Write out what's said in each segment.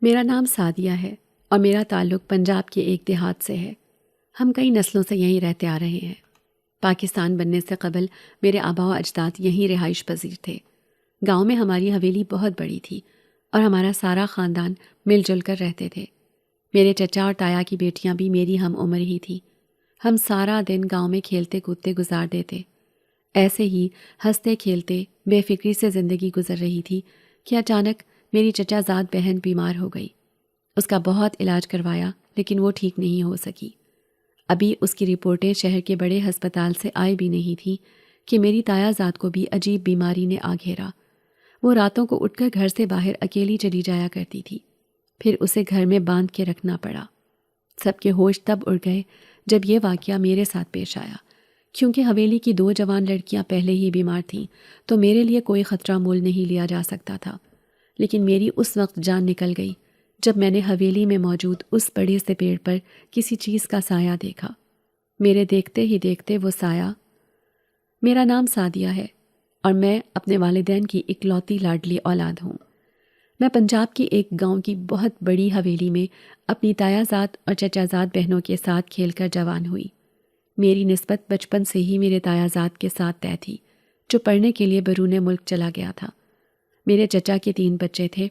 میرا نام سعدیہ ہے اور میرا تعلق پنجاب کے ایک دیہات سے ہے۔ ہم کئی نسلوں سے یہیں رہتے آ رہے ہیں۔ پاکستان بننے سے قبل میرے آبا و اجداد یہیں رہائش پذیر تھے۔ گاؤں میں ہماری حویلی بہت بڑی تھی اور ہمارا سارا خاندان مل جل کر رہتے تھے۔ میرے چچا اور تایا کی بیٹیاں بھی میری ہم عمر ہی تھیں۔ ہم سارا دن گاؤں میں کھیلتے کودتے گزار دیتے۔ ایسے ہی ہنستے کھیلتے بے فکری سے زندگی گزر رہی تھی کہ اچانک میری چچا زاد بہن بیمار ہو گئی۔ اس کا بہت علاج کروایا لیکن وہ ٹھیک نہیں ہو سکی۔ ابھی اس کی رپورٹیں شہر کے بڑے ہسپتال سے آئی بھی نہیں تھیں کہ میری تایا زاد کو بھی عجیب بیماری نے آ گھیرا۔ وہ راتوں کو اٹھ کر گھر سے باہر اکیلی چلی جایا کرتی تھی، پھر اسے گھر میں باندھ کے رکھنا پڑا۔ سب کے ہوش تب اڑ گئے جب یہ واقعہ میرے ساتھ پیش آیا۔ کیونکہ حویلی کی 2 جوان لڑکیاں پہلے ہی بیمار تھیں تو میرے لیے کوئی خطرہ مول نہیں لیا جا سکتا تھا، لیکن میری اس وقت جان نکل گئی جب میں نے حویلی میں موجود اس بڑے سے پیڑ پر کسی چیز کا سایہ دیکھا۔ میرے دیکھتے ہی دیکھتے وہ سایہ… میرا نام سعدیہ ہے اور میں اپنے والدین کی اکلوتی لاڈلی اولاد ہوں۔ میں پنجاب کی ایک گاؤں کی بہت بڑی حویلی میں اپنی تایا زاد اور چچا زاد بہنوں کے ساتھ کھیل کر جوان ہوئی۔ میری نسبت بچپن سے ہی میرے تایا زاد کے ساتھ طے تھی، جو پڑھنے کے لیے بیرون ملک چلا گیا تھا۔ میرے چچا کے 3 بچے تھے،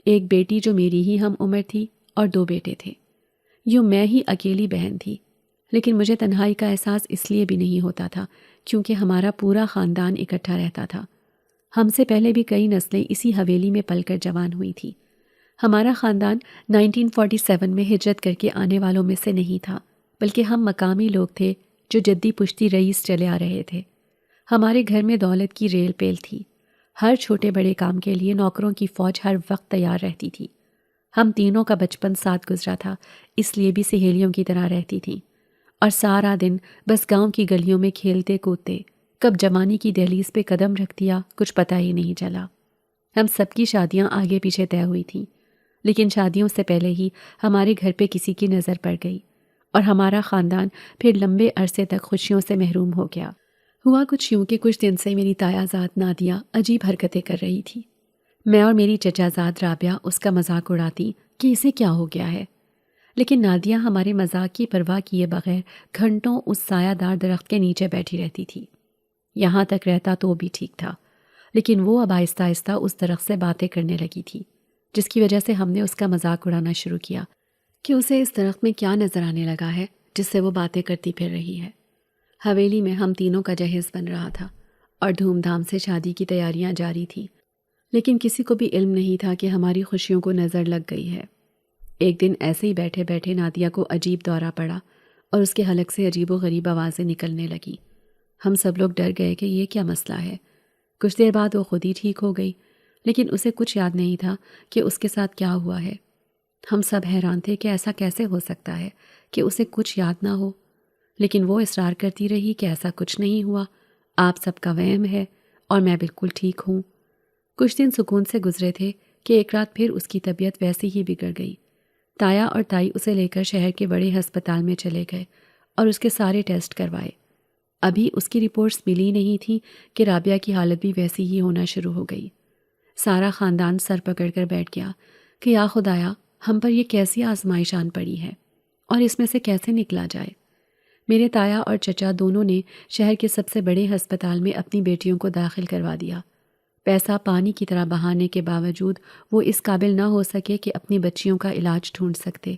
ایک بیٹی جو میری ہی ہم عمر تھی اور 2 بیٹے تھے۔ یوں میں ہی اکیلی بہن تھی، لیکن مجھے تنہائی کا احساس اس لیے بھی نہیں ہوتا تھا کیونکہ ہمارا پورا خاندان اکٹھا رہتا تھا۔ ہم سے پہلے بھی کئی نسلیں اسی حویلی میں پل کر جوان ہوئی تھی۔ ہمارا خاندان 1947 میں ہجرت کر کے آنے والوں میں سے نہیں تھا، بلکہ ہم مقامی لوگ تھے جو جدی پشتی رئیس چلے آ رہے تھے۔ ہمارے گھر میں دولت کی ریل پیل تھی۔ ہر چھوٹے بڑے کام کے لیے نوکروں کی فوج ہر وقت تیار رہتی تھی۔ ہم تینوں کا بچپن ساتھ گزرا تھا، اس لیے بھی سہیلیوں کی طرح رہتی تھیں، اور سارا دن بس گاؤں کی گلیوں میں کھیلتے کودتے۔ کب جوانی کی دہلیز پہ قدم رکھ دیا کچھ پتہ ہی نہیں چلا۔ ہم سب کی شادیاں آگے پیچھے طے ہوئی تھیں، لیکن شادیوں سے پہلے ہی ہمارے گھر پہ کسی کی نظر پڑ گئی اور ہمارا خاندان پھر لمبے عرصے تک خوشیوں سے محروم ہو گیا۔ ہوا کچھ یوں کہ کچھ دن سے میری تایا زاد نادیہ عجیب حرکتیں کر رہی تھی۔ میں اور میری چچا زاد رابعہ اس کا مذاق اڑاتی کہ اسے کیا ہو گیا ہے، لیکن نادیہ ہمارے مذاق کی پرواہ کیے بغیر گھنٹوں اس سایہ دار درخت کے نیچے بیٹھی رہتی تھی۔ یہاں تک رہتا تو بھی ٹھیک تھا، لیکن وہ اب آہستہ آہستہ اس درخت سے باتیں کرنے لگی تھی، جس کی وجہ سے ہم نے اس کا مذاق اڑانا شروع کیا کہ اسے اس درخت میں کیا نظر آنے لگا ہے جس سے وہ باتیں کرتی پھر رہی ہے۔ حویلی میں ہم تینوں کا جہیز بن رہا تھا اور دھوم دھام سے شادی کی تیاریاں جاری تھیں، لیکن کسی کو بھی علم نہیں تھا کہ ہماری خوشیوں کو نظر لگ گئی ہے۔ ایک دن ایسے ہی بیٹھے بیٹھے نادیہ کو عجیب دورہ پڑا اور اس کے حلق سے عجیب و غریب آوازیں نکلنے لگیں۔ ہم سب لوگ ڈر گئے کہ یہ کیا مسئلہ ہے۔ کچھ دیر بعد وہ خود ہی ٹھیک ہو گئی، لیکن اسے کچھ یاد نہیں تھا کہ اس کے ساتھ کیا ہوا ہے۔ ہم سب حیران تھے کہ ایسا کیسے ہو سکتا ہے کہ اسے کچھ یاد نہ ہو، لیکن وہ اصرار کرتی رہی کہ ایسا کچھ نہیں ہوا، آپ سب کا وہم ہے اور میں بالکل ٹھیک ہوں۔ کچھ دن سکون سے گزرے تھے کہ ایک رات پھر اس کی طبیعت ویسی ہی بگڑ گئی۔ تایا اور تائی اسے لے کر شہر کے بڑے ہسپتال میں چلے گئے اور اس کے سارے ٹیسٹ کروائے۔ ابھی اس کی رپورٹس ملی نہیں تھیں کہ رابعہ کی حالت بھی ویسی ہی ہونا شروع ہو گئی۔ سارا خاندان سر پکڑ کر بیٹھ گیا کہ یا خدایا، ہم پر یہ کیسی آزمائش آن پڑی ہے اور اس میں سے کیسے نکلا جائے۔ میرے تایا اور چچا دونوں نے شہر کے سب سے بڑے ہسپتال میں اپنی بیٹیوں کو داخل کروا دیا۔ پیسہ پانی کی طرح بہانے کے باوجود وہ اس قابل نہ ہو سکے کہ اپنی بچیوں کا علاج ڈھونڈ سکتے۔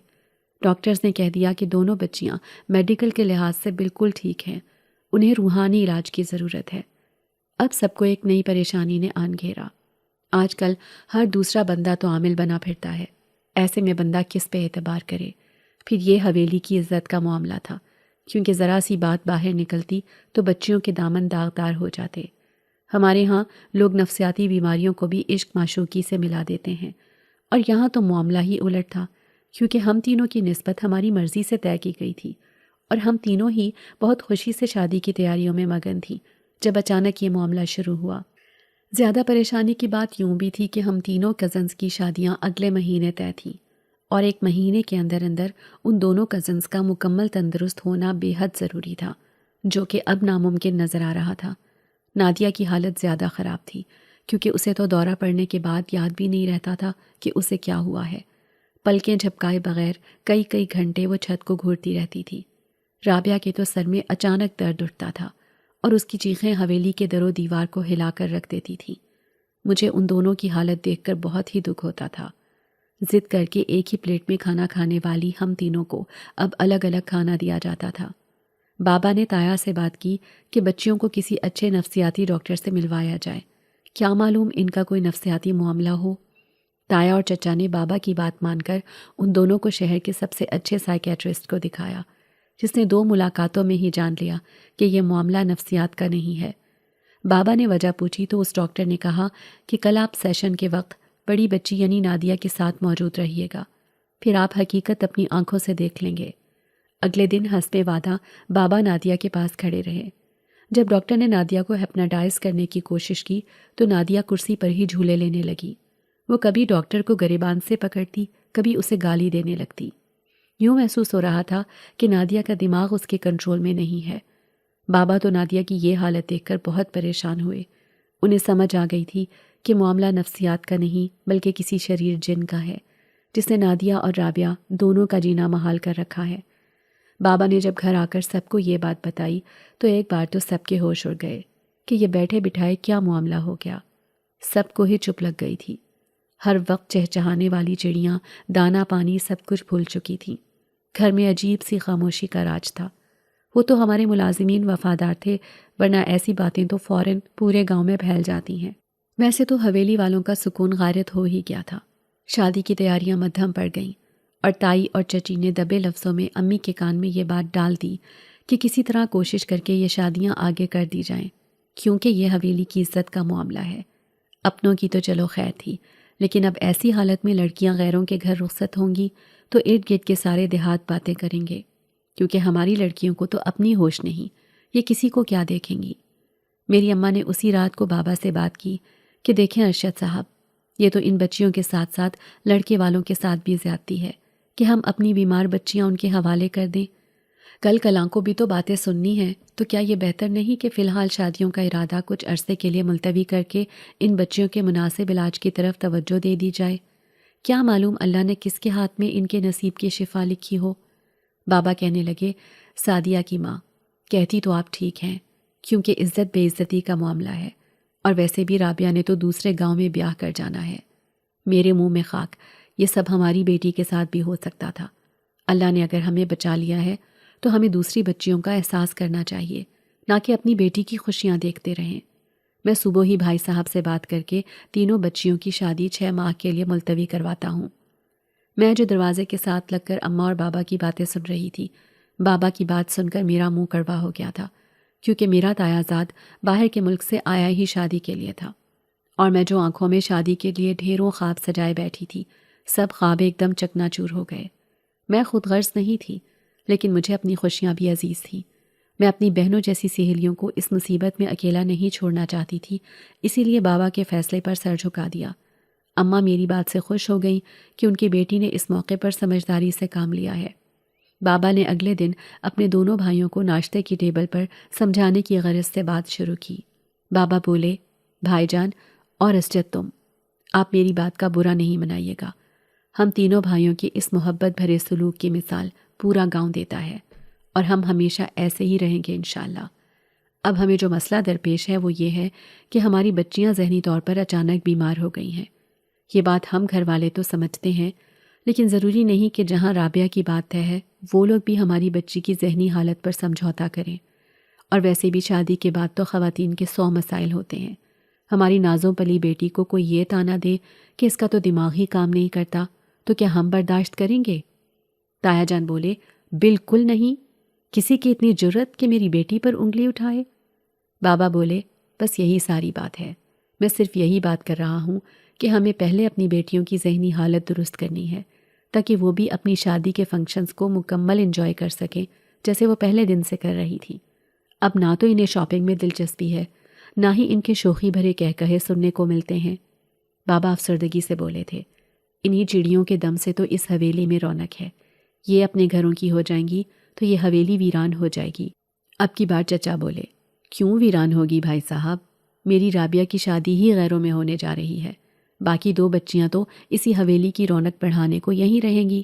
ڈاکٹرز نے کہہ دیا کہ دونوں بچیاں میڈیکل کے لحاظ سے بالکل ٹھیک ہیں، انہیں روحانی علاج کی ضرورت ہے۔ اب سب کو ایک نئی پریشانی نے آن گھیرا۔ آج کل ہر دوسرا بندہ تو عامل بنا پھرتا ہے، ایسے میں بندہ کس پہ اعتبار کرے؟ پھر یہ حویلی کی عزت کا معاملہ تھا، کیونکہ ذرا سی بات باہر نکلتی تو بچیوں کے دامن داغدار ہو جاتے۔ ہمارے ہاں لوگ نفسیاتی بیماریوں کو بھی عشق معشوقی سے ملا دیتے ہیں، اور یہاں تو معاملہ ہی الٹ تھا، کیونکہ ہم تینوں کی نسبت ہماری مرضی سے طے کی گئی تھی اور ہم تینوں ہی بہت خوشی سے شادی کی تیاریوں میں مگن تھیں جب اچانک یہ معاملہ شروع ہوا۔ زیادہ پریشانی کی بات یوں بھی تھی کہ ہم تینوں کزنز کی شادیاں اگلے مہینے طے تھیں، اور ایک مہینے کے اندر اندر ان دونوں کزنز کا مکمل تندرست ہونا بے حد ضروری تھا، جو کہ اب ناممکن نظر آ رہا تھا۔ نادیہ کی حالت زیادہ خراب تھی، کیونکہ اسے تو دورہ پڑنے کے بعد یاد بھی نہیں رہتا تھا کہ اسے کیا ہوا ہے۔ پلکیں جھپکائے بغیر کئی کئی گھنٹے وہ چھت کو گھورتی رہتی تھی۔ رابعہ کے تو سر میں اچانک درد اٹھتا تھا اور اس کی چیخیں حویلی کے در و دیوار کو ہلا کر رکھ دیتی تھیں۔ مجھے ان دونوں کی حالت دیکھ کر بہت ہی دکھ ہوتا تھا۔ ضد کر کے ایک ہی پلیٹ میں کھانا کھانے والی ہم تینوں کو اب الگ الگ کھانا دیا جاتا تھا۔ بابا نے تایا سے بات کی کہ بچیوں کو کسی اچھے نفسیاتی ڈاکٹر سے ملوایا جائے، کیا معلوم ان کا کوئی نفسیاتی معاملہ ہو۔ تایا اور چچا نے بابا کی بات مان کر ان دونوں کو شہر کے سب سے اچھے سائیکیٹرسٹ کو دکھایا، جس نے 2 ملاقاتوں میں ہی جان لیا کہ یہ معاملہ نفسیات کا نہیں ہے۔ بابا نے وجہ پوچھی تو اس ڈاکٹر نے کہا کہ کل آپ سیشن کے وقت بڑی بچی یعنی نادیہ کے ساتھ موجود رہیے گا، پھر آپ حقیقت اپنی آنکھوں سے دیکھ لیں گے۔ اگلے دن حسب وعدہ بابا نادیہ کے پاس کھڑے رہے۔ جب ڈاکٹر نے نادیہ کو ہپناٹائز کرنے کی کوشش کی تو نادیہ کرسی پر ہی جھولے لینے لگی۔ وہ کبھی ڈاکٹر کو گریبان سے پکڑتی، کبھی اسے گالی دینے لگتی۔ یوں محسوس ہو رہا تھا کہ نادیہ کا دماغ اس کے کنٹرول میں نہیں ہے۔ بابا تو نادیہ کی یہ حالت دیکھ کر بہت پریشان ہوئے۔ انہیں سمجھ آ گئی تھی کہ معاملہ نفسیات کا نہیں بلکہ کسی شریر جن کا ہے، جس نے نادیہ اور رابعہ دونوں کا جینا محال کر رکھا ہے۔ بابا نے جب گھر آ کر سب کو یہ بات بتائی تو ایک بار تو سب کے ہوش اڑ گئے کہ یہ بیٹھے بٹھائے کیا معاملہ ہو گیا۔ سب کو ہی چپ لگ گئی تھی۔ ہر وقت چہچہانے والی چڑیاں دانا پانی سب کچھ بھول چکی تھیں۔ گھر میں عجیب سی خاموشی کا راج تھا۔ وہ تو ہمارے ملازمین وفادار تھے، ورنہ ایسی باتیں تو فوراً پورے گاؤں میں پھیل جاتی ہیں۔ ویسے تو حویلی والوں کا سکون غارت ہو ہی گیا تھا۔ شادی کی تیاریاں مدھم پڑ گئیں اور تائی اور چچی نے دبے لفظوں میں امی کے کان میں یہ بات ڈال دی کہ کسی طرح کوشش کر کے یہ شادیاں آگے کر دی جائیں، کیونکہ یہ حویلی کی عزت کا معاملہ ہے۔ اپنوں کی تو چلو خیر تھی، لیکن اب ایسی حالت میں لڑکیاں غیروں کے گھر رخصت ہوں گی تو ارد گرد کے سارے دیہات باتیں کریں گے، کیونکہ ہماری لڑکیوں کو تو اپنی ہوش نہیں، یہ کسی کو کیا دیکھیں گی۔ میری اماں نے اسی رات کو بابا سے بات کی کہ دیکھیں ارشد صاحب، یہ تو ان بچیوں کے ساتھ ساتھ لڑکے والوں کے ساتھ بھی زیادتی ہے کہ ہم اپنی بیمار بچیاں ان کے حوالے کر دیں۔ کل کلاں کو بھی تو باتیں سننی ہیں، تو کیا یہ بہتر نہیں کہ فی الحال شادیوں کا ارادہ کچھ عرصے کے لیے ملتوی کر کے ان بچیوں کے مناسب علاج کی طرف توجہ دے دی جائے؟ کیا معلوم اللہ نے کس کے ہاتھ میں ان کے نصیب کی شفا لکھی ہو۔ بابا کہنے لگے، سعدیہ کی ماں کہتی تو آپ ٹھیک ہیں، کیونکہ عزت بے عزتی کا معاملہ ہے، اور ویسے بھی رابعہ نے تو دوسرے گاؤں میں بیاہ کر جانا ہے۔ میرے منہ میں خاک، یہ سب ہماری بیٹی کے ساتھ بھی ہو سکتا تھا۔ اللہ نے اگر ہمیں بچا لیا ہے تو ہمیں دوسری بچیوں کا احساس کرنا چاہیے، نہ کہ اپنی بیٹی کی خوشیاں دیکھتے رہیں۔ میں صبح ہی بھائی صاحب سے بات کر کے تینوں بچیوں کی شادی 6 ماہ کے لیے ملتوی کرواتا ہوں۔ میں جو دروازے کے ساتھ لگ کر اماں اور بابا کی باتیں سن رہی تھی، بابا کی بات سن کر میرا منہ کڑوا ہو گیا تھا، کیونکہ میرا تایا زاد باہر کے ملک سے آیا ہی شادی کے لیے تھا، اور میں جو آنکھوں میں شادی کے لیے ڈھیروں خواب سجائے بیٹھی تھی، سب خواب ایک دم چکنا چور ہو گئے۔ میں خود غرض نہیں تھی، لیکن مجھے اپنی خوشیاں بھی عزیز تھیں۔ میں اپنی بہنوں جیسی سہیلیوں کو اس مصیبت میں اکیلا نہیں چھوڑنا چاہتی تھی، اسی لیے بابا کے فیصلے پر سر جھکا دیا۔ اماں میری بات سے خوش ہو گئیں کہ ان کی بیٹی نے اس موقع پر سمجھداری سے کام لیا ہے۔ بابا نے اگلے دن اپنے دونوں بھائیوں کو ناشتے کی ٹیبل پر سمجھانے کی غرض سے بات شروع کی۔ بابا بولے، بھائی جان اور اسجد، آپ میری بات کا برا نہیں منائیے گا۔ ہم تینوں بھائیوں کی اس محبت بھرے سلوک کی مثال پورا گاؤں دیتا ہے، اور ہم ہمیشہ ایسے ہی رہیں گے انشاءاللہ۔ اب ہمیں جو مسئلہ درپیش ہے وہ یہ ہے کہ ہماری بچیاں ذہنی طور پر اچانک بیمار ہو گئی ہیں۔ یہ بات ہم گھر والے تو سمجھتے ہیں، لیکن ضروری نہیں کہ جہاں رابعہ کی بات طے ہے وہ لوگ بھی ہماری بچی کی ذہنی حالت پر سمجھوتا کریں۔ اور ویسے بھی شادی کے بعد تو خواتین کے 100 مسائل ہوتے ہیں۔ ہماری نازوں پلی بیٹی کو کوئی یہ تانا دے کہ اس کا تو دماغ ہی کام نہیں کرتا، تو کیا ہم برداشت کریں گے؟ تایا جان بولے، بالکل نہیں، کسی کی اتنی جرت کہ میری بیٹی پر انگلی اٹھائے؟ بابا بولے، بس یہی ساری بات ہے، میں صرف یہی بات کر رہا ہوں کہ ہمیں پہلے اپنی بیٹیوں کی ذہنی حالت درست کرنی ہے، تاکہ وہ بھی اپنی شادی کے فنکشنز کو مکمل انجوائے کر سکیں جیسے وہ پہلے دن سے کر رہی تھی۔ اب نہ تو انہیں شاپنگ میں دلچسپی ہے، نہ ہی ان کے شوخی بھرے کہے سننے کو ملتے ہیں۔ بابا افسردگی سے بولے تھے، انہی چڑیوں کے دم سے تو اس حویلی میں رونق ہے، یہ اپنے گھروں کی ہو جائیں گی تو یہ حویلی ویران ہو جائے گی۔ اب کی بار چچا بولے، کیوں ویران ہوگی بھائی صاحب؟ میری رابعہ کی شادی ہی غیروں میں ہونے جا رہی ہے، باقی 2 بچیاں تو اسی حویلی کی رونق بڑھانے کو یہیں رہیں گی،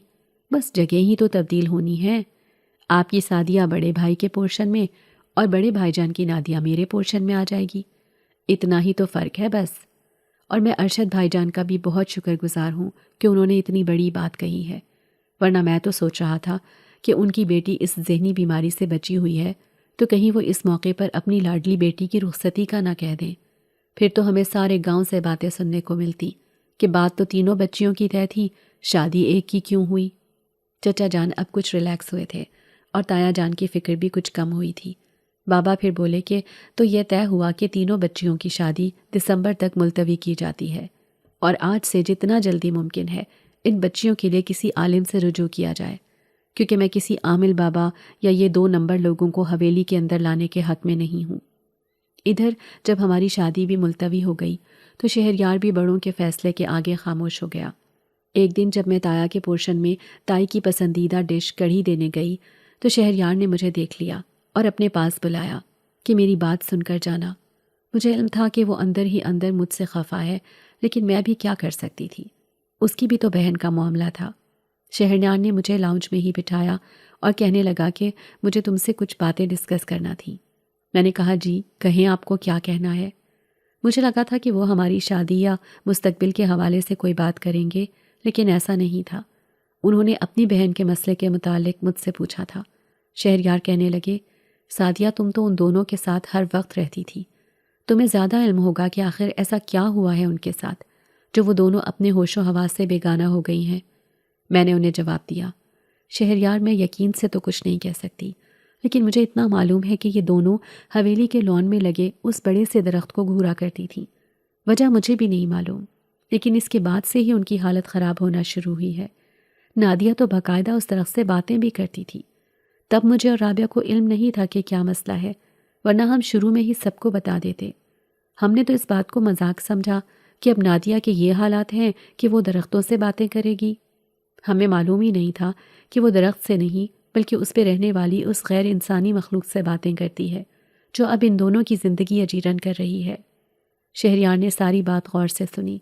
بس جگہ ہی تو تبدیل ہونی ہے۔ آپ کی سعدیہ بڑے بھائی کے پورشن میں اور بڑے بھائی جان کی نادیہ میرے پورشن میں آ جائے گی، اتنا ہی تو فرق ہے بس۔ اور میں ارشد بھائی جان کا بھی بہت شکر گزار ہوں کہ انہوں نے اتنی بڑی بات کہی ہے، ورنہ میں تو سوچ رہا تھا کہ ان کی بیٹی اس ذہنی بیماری سے بچی ہوئی ہے تو کہیں وہ اس موقع پر اپنی لاڈلی بیٹی کی رخصتی کا نہ کہہ دیں، پھر تو ہمیں سارے گاؤں سے باتیں سننے کو ملتی کہ بات تو تینوں بچیوں کی طے تھی، شادی ایک کی کیوں ہوئی۔ چچا جان اب کچھ ریلیکس ہوئے تھے اور تایا جان کی فکر بھی کچھ کم ہوئی تھی۔ بابا پھر بولے کہ تو یہ طے ہوا کہ تینوں بچیوں کی شادی دسمبر تک ملتوی کی جاتی ہے، اور آج سے جتنا جلدی ممکن ہے ان بچیوں کے لیے کسی عالم سے رجوع کیا جائے، کیونکہ میں کسی عامل بابا یا یہ 2 نمبر لوگوں کو حویلی کے اندر لانے کے حق میں نہیں ہوں۔ ادھر جب ہماری شادی بھی ملتوی ہو گئی تو شہریار بھی بڑوں کے فیصلے کے آگے خاموش ہو گیا۔ ایک دن جب میں تایا کے پورشن میں تائی کی پسندیدہ ڈش کڑھی دینے گئی تو شہریار نے مجھے دیکھ لیا اور اپنے پاس بلایا کہ میری بات سن کر جانا۔ مجھے علم تھا کہ وہ اندر ہی اندر مجھ سے خفا ہے، لیکن میں بھی کیا کر سکتی تھی، اس کی بھی تو بہن کا معاملہ تھا۔ شہریار نے مجھے لاؤنج میں ہی بٹھایا اور کہنے لگا کہ مجھے تم سے کچھ باتیں ڈسکس کرنا تھیں۔ میں نے کہا جی کہیں، آپ کو کیا کہنا ہے؟ مجھے لگا تھا کہ وہ ہماری شادی یا مستقبل کے حوالے سے کوئی بات کریں گے، لیکن ایسا نہیں تھا۔ انہوں نے اپنی بہن کے مسئلے کے متعلق مجھ سے پوچھا تھا۔ شہریار کہنے لگے، سعدیہ تم تو ان دونوں کے ساتھ ہر وقت رہتی تھی، تمہیں زیادہ علم ہوگا کہ آخر ایسا کیا ہوا ہے ان کے ساتھ جو وہ دونوں اپنے ہوش و حواس سے بیگانہ ہو گئی ہیں۔ میں نے انہیں جواب دیا، شہریار میں یقین سے تو کچھ نہیں کہہ سکتی، لیکن مجھے اتنا معلوم ہے کہ یہ دونوں حویلی کے لان میں لگے اس بڑے سے درخت کو گھورا کرتی تھیں۔ وجہ مجھے بھی نہیں معلوم، لیکن اس کے بعد سے ہی ان کی حالت خراب ہونا شروع ہوئی ہے۔ نادیہ تو باقاعدہ اس درخت سے باتیں بھی کرتی تھی۔ تب مجھے اور رابعہ کو علم نہیں تھا کہ کیا مسئلہ ہے، ورنہ ہم شروع میں ہی سب کو بتا دیتے۔ ہم نے تو اس بات کو مذاق سمجھا کہ اب نادیہ کے یہ حالات ہیں کہ وہ درختوں سے باتیں کرے گی۔ ہمیں معلوم ہی نہیں تھا کہ وہ درخت سے نہیں بلکہ اس پہ رہنے والی اس غیر انسانی مخلوق سے باتیں کرتی ہے جو اب ان دونوں کی زندگی اجیرن کر رہی ہے۔ شہریار نے ساری بات غور سے سنی۔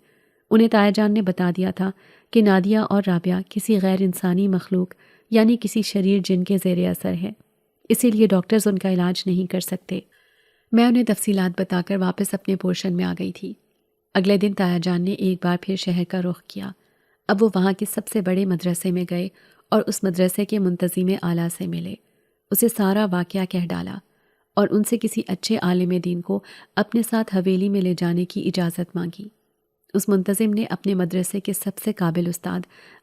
انہیں تایا جان نے بتا دیا تھا کہ نادیہ اور رابعہ کسی غیر انسانی مخلوق یعنی کسی شریر جن کے زیر اثر ہے، اسی لیے ڈاکٹرز ان کا علاج نہیں کر سکتے۔ میں انہیں تفصیلات بتا کر واپس اپنے پورشن میں آ گئی تھی۔ اگلے دن تایا جان نے ایک بار پھر شہر کا رخ کیا۔ اب وہ وہاں کے سب سے بڑے مدرسے میں گئے اور اس مدرسے کے منتظم اعلیٰ سے ملے، اسے سارا واقعہ کہہ ڈالا اور ان سے کسی اچھے عالم دین کو اپنے ساتھ حویلی میں لے جانے کی اجازت مانگی۔ اس منتظم نے اپنے مدرسے کے سب سے قابل استاد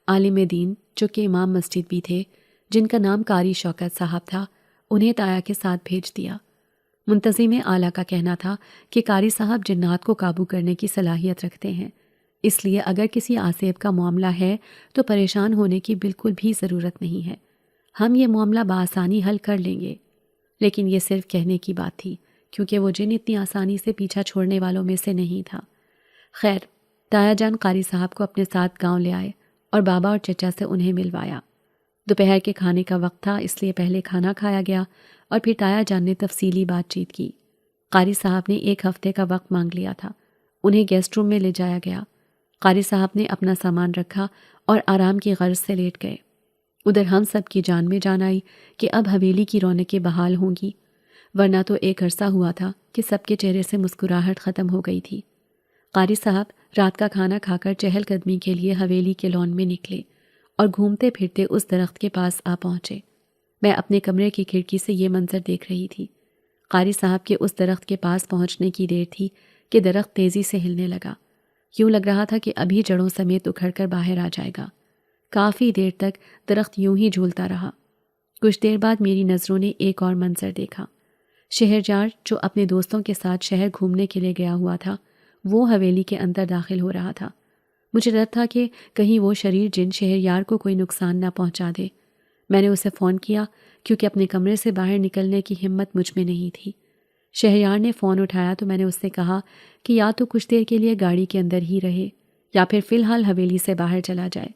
عالم دین جو کہ امام مسجد بھی تھے، جن کا نام قاری شوکت صاحب تھا، انہیں تایا کے ساتھ بھیج دیا۔ منتظم اعلیٰ کا کہنا تھا کہ قاری صاحب جنات کو قابو کرنے کی صلاحیت رکھتے ہیں، اس لیے اگر کسی آسیب کا معاملہ ہے تو پریشان ہونے کی بالکل بھی ضرورت نہیں ہے، ہم یہ معاملہ بآسانی حل کر لیں گے۔ لیکن یہ صرف کہنے کی بات تھی، کیونکہ وہ جن اتنی آسانی سے پیچھا چھوڑنے والوں میں سے نہیں تھا۔ خیر، تایا جان قاری صاحب کو اپنے ساتھ گاؤں لے آئے اور بابا اور چچا سے انہیں ملوایا۔ دوپہر کے کھانے کا وقت تھا، اس لیے پہلے کھانا کھایا گیا اور پھر تایا جان نے تفصیلی بات چیت کی۔ قاری صاحب نے 1 ہفتے کا وقت مانگ لیا تھا، انہیں گیسٹ روم میں لے جایا گیا۔ قاری صاحب نے اپنا سامان رکھا اور آرام کی غرض سے لیٹ گئے۔ ادھر ہم سب کی جان میں جان آئی کہ اب حویلی کی رونقیں بحال ہوں گی، ورنہ تو ایک عرصہ ہوا تھا کہ سب کے چہرے سے مسکراہٹ ختم ہو گئی تھی۔ قاری صاحب رات کا کھانا کھا کر چہل قدمی کے لیے حویلی کے لان میں نکلے اور گھومتے پھرتے اس درخت کے پاس آ پہنچے۔ میں اپنے کمرے کی کھڑکی سے یہ منظر دیکھ رہی تھی۔ قاری صاحب کے اس درخت کے پاس پہنچنے کی دیر تھی کہ درخت تیزی سے ہلنے لگا، یوں لگ رہا تھا کہ ابھی جڑوں سمیت اکھڑ کر باہر آ جائے گا۔ کافی دیر تک درخت یوں ہی جھولتا رہا۔ کچھ دیر بعد میری نظروں نے ایک اور منظر دیکھا۔ شہرجار جو اپنے دوستوں کے ساتھ شہر گھومنے کے لیے گیا ہوا تھا، وہ حویلی کے اندر داخل ہو رہا تھا۔ مجھے ڈر تھا کہ کہیں وہ شریر جن شہریار کو کوئی نقصان نہ پہنچا دے۔ میں نے اسے فون کیا کیونکہ اپنے کمرے سے باہر نکلنے کی ہمت مجھ میں نہیں تھی۔ شہریار نے فون اٹھایا تو میں نے اس سے کہا کہ یا تو کچھ دیر کے لیے گاڑی کے اندر ہی رہے یا پھر فی الحال حویلی سے باہر چلا جائے۔